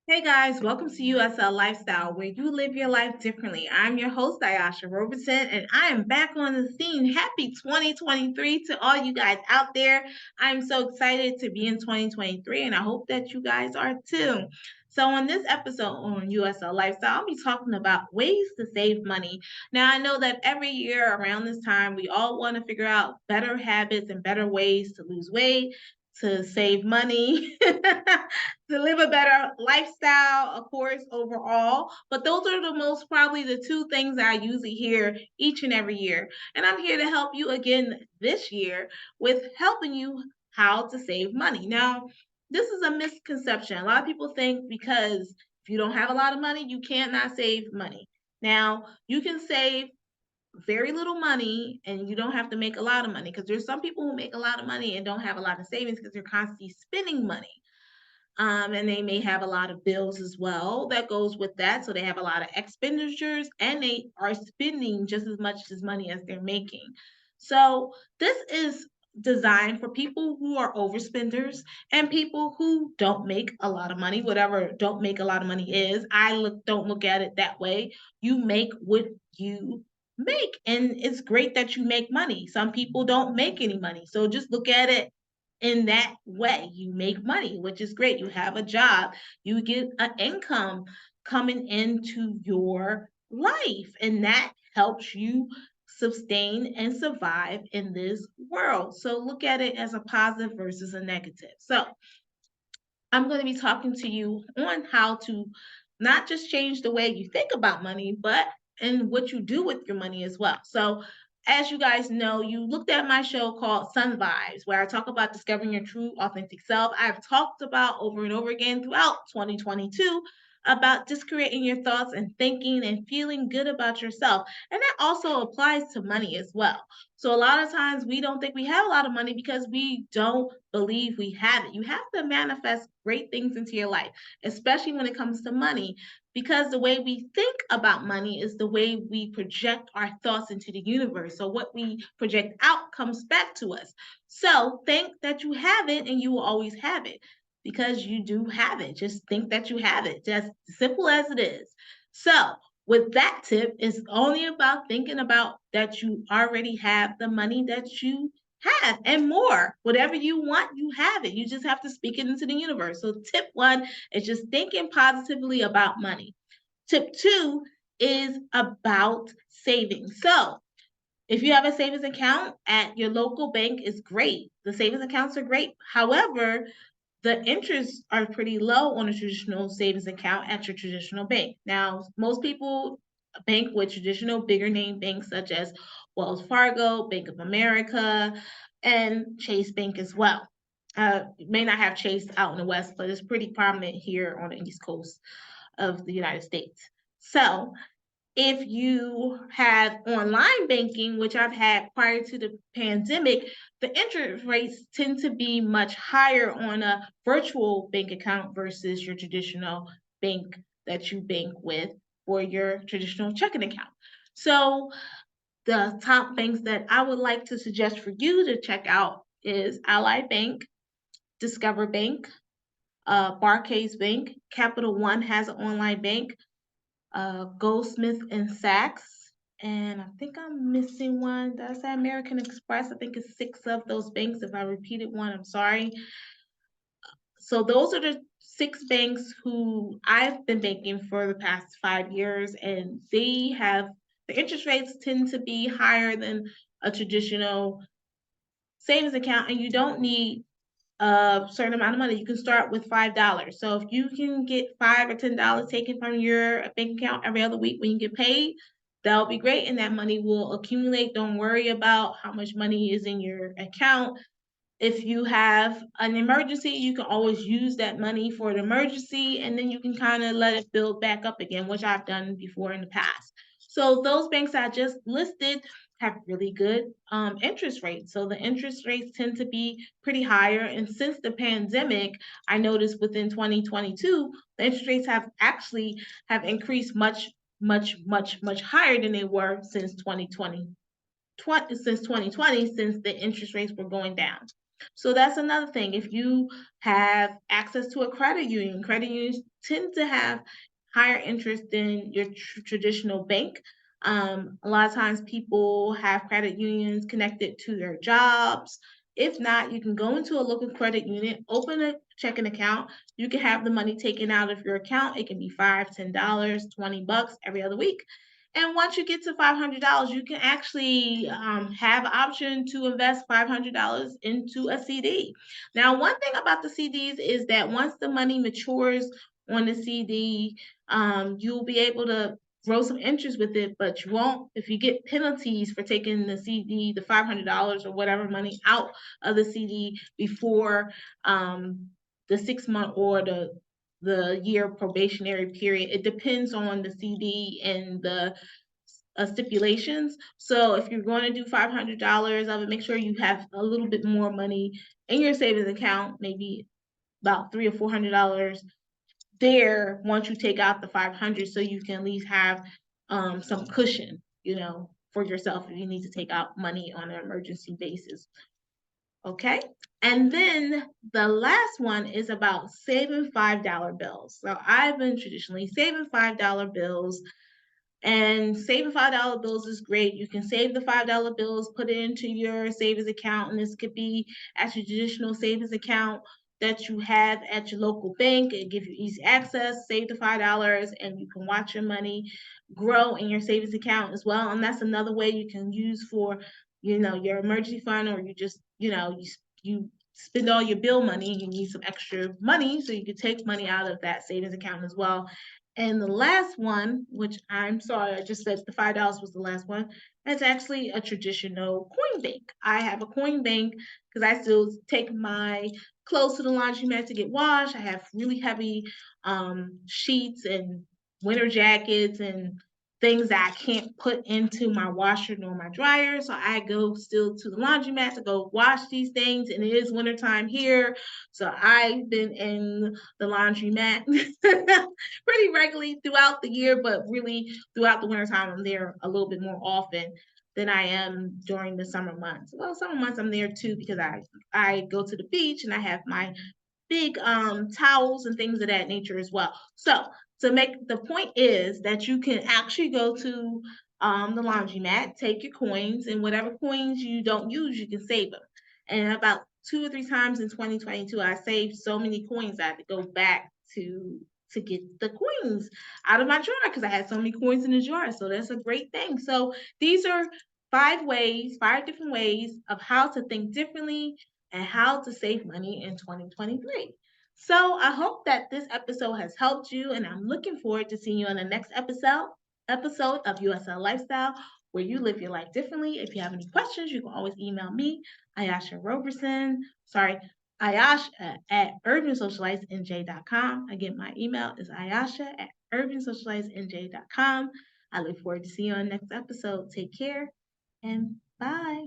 Hey guys, welcome to USL Lifestyle, where you live your life differently. I'm your host, Ayasha Roberson, and I am back on the scene. Happy 2023 to all you guys out there. I'm so excited to be in 2023, and I hope that you guys are too. So, on this episode on USL Lifestyle, I'll be talking about ways to save money. Now, I know that every year around this time, we all want to figure out better habits and better ways to lose weight, to save money, to live a better lifestyle, of course, overall. But those are the most probably the two things I usually hear each and every year. And I'm here to help you again this year with helping you how to save money. Now, this is a misconception. A lot of people think because if you don't have a lot of money, you cannot save money. Now, you can save very little money and you don't have to make a lot of money because there's some people who make a lot of money and don't have a lot of savings because they're constantly spending money. And they may have a lot of bills as well that goes with that. So they have a lot of expenditures and they are spending just as much as money as they're making. So this is designed for people who are overspenders and people who don't make a lot of money, whatever don't make a lot of money is. Don't look at it that way. You make what you make, and it's great that you make money. Some people don't make any money. So just look at it in that way. You make money, which is great. You have a job, you get an income coming into your life, and that helps you sustain and survive in this world. So look at it as a positive versus a negative. So I'm going to be talking to you on how to not just change the way you think about money, but and what you do with your money as well. So, as you guys know, you looked at my show called Sun Vibes, where I talk about discovering your true, authentic self. I've talked about over and over again throughout 2022 about just creating your thoughts and thinking and feeling good about yourself. And that also applies to money as well. So, a lot of times we don't think we have a lot of money because we don't believe we have it. You have to manifest great things into your life, especially when it comes to money, because the way we think about money is the way we project our thoughts into the universe. So what we project out comes back to us. So think that you have it and you will always have it because you do have it. Just think that you have it, just simple as it is. So with that tip, it's only about thinking about that you already have the money that you have and more. Whatever you want, you have it. You just have to speak it into the universe. So, tip one is just thinking positively about money. Tip two is about saving. So, if you have a savings account at your local bank, is great. The savings accounts are great. However, the interests are pretty low on a traditional savings account at your traditional bank. Now, most people bank with traditional bigger name banks such as Wells Fargo, Bank of America, and Chase Bank as well. You may not have Chase out in the West, but it's pretty prominent here on the East Coast of the United States. So, if you have online banking, which I've had prior to the pandemic, the interest rates tend to be much higher on a virtual bank account versus your traditional bank that you bank with for your traditional checking account. So, the top banks that I would like to suggest for you to check out is Ally Bank, Discover Bank, Barclays Bank, Capital One has an online bank, Goldsmith and Sachs. And I think I'm missing one. Did I say American Express? I think it's six of those banks. If I repeated one, I'm sorry. So those are the six banks who I've been banking for the past 5 years, and they have the interest rates tend to be higher than a traditional savings account, and you don't need a certain amount of money. You can start with $5. So if you can get $5 or $10 taken from your bank account every other week when you get paid, that'll be great. And that money will accumulate. Don't worry about how much money is in your account. If you have an emergency, you can always use that money for an emergency, and then you can kind of let it build back up again, which I've done before in the past. So those banks I just listed have really good interest rates. So the interest rates tend to be pretty higher. And since the pandemic, I noticed within 2022, the interest rates have actually have increased much higher than they were since 2020, since the interest rates were going down. So that's another thing. If you have access to a credit unions tend to have higher interest than your traditional bank. A lot of times people have credit unions connected to their jobs. If not, you can go into a local credit union, open a checking account. You can have the money taken out of your account. It can be $5, $10, $20 every other week. And once you get to $500, you can actually have an option to invest $500 into a CD. Now, one thing about the CDs is that once the money matures on the CD, you'll be able to grow some interest with it, but you won't if you get penalties for taking the CD, the $500 or whatever money out of the CD before the 6 month or the year probationary period. It depends on the CD and the stipulations. So if you're going to do $500, I would make sure you have a little bit more money in your savings account, maybe about $300 or $400 there once you take out the 500, so you can at least have some cushion, for yourself if you need to take out money on an emergency basis. Okay. And then the last one is about saving $5 bills. So I've been traditionally saving $5 bills, and saving $5 bills is great. You can save the $5 bills, put it into your savings account, and this could be at your traditional savings account that you have at your local bank. It gives you easy access. Save the $5, and you can watch your money grow in your savings account as well. And that's another way you can use for, your emergency fund, or you just, you spend all your bill money and you need some extra money, so you can take money out of that savings account as well. And the last one, which I'm sorry, I just said the $5 was the last one. That's actually a traditional coin bank. I have a coin bank because I still take my clothes to the laundromat to get washed. I have really heavy sheets and winter jackets and things that I can't put into my washer nor my dryer. So I go still to the laundromat to go wash these things. And it is wintertime here. So I've been in the laundromat pretty regularly throughout the year, but really throughout the wintertime, I'm there a little bit more often than I am during the summer months. Well, summer months I'm there too because I go to the beach and I have my big towels and things of that nature as well. So to make the point is that you can actually go to the laundromat, take your coins, and whatever coins you don't use, you can save them. And about 2 or 3 times in 2022, I saved so many coins I had to go back to get the coins out of my drawer because I had so many coins in the jar. So that's a great thing. So these are 5 different ways of how to think differently and how to save money in 2023. So I hope that this episode has helped you, and I'm looking forward to seeing you on the next episode of USL Lifestyle, where you live your life differently. If you have any questions, you can always email me, Ayasha Roberson. Sorry, Ayasha at urbansocializenj.com. Again, my email is Ayasha at urbansocializenj.com. I look forward to seeing you on the next episode. Take care and bye.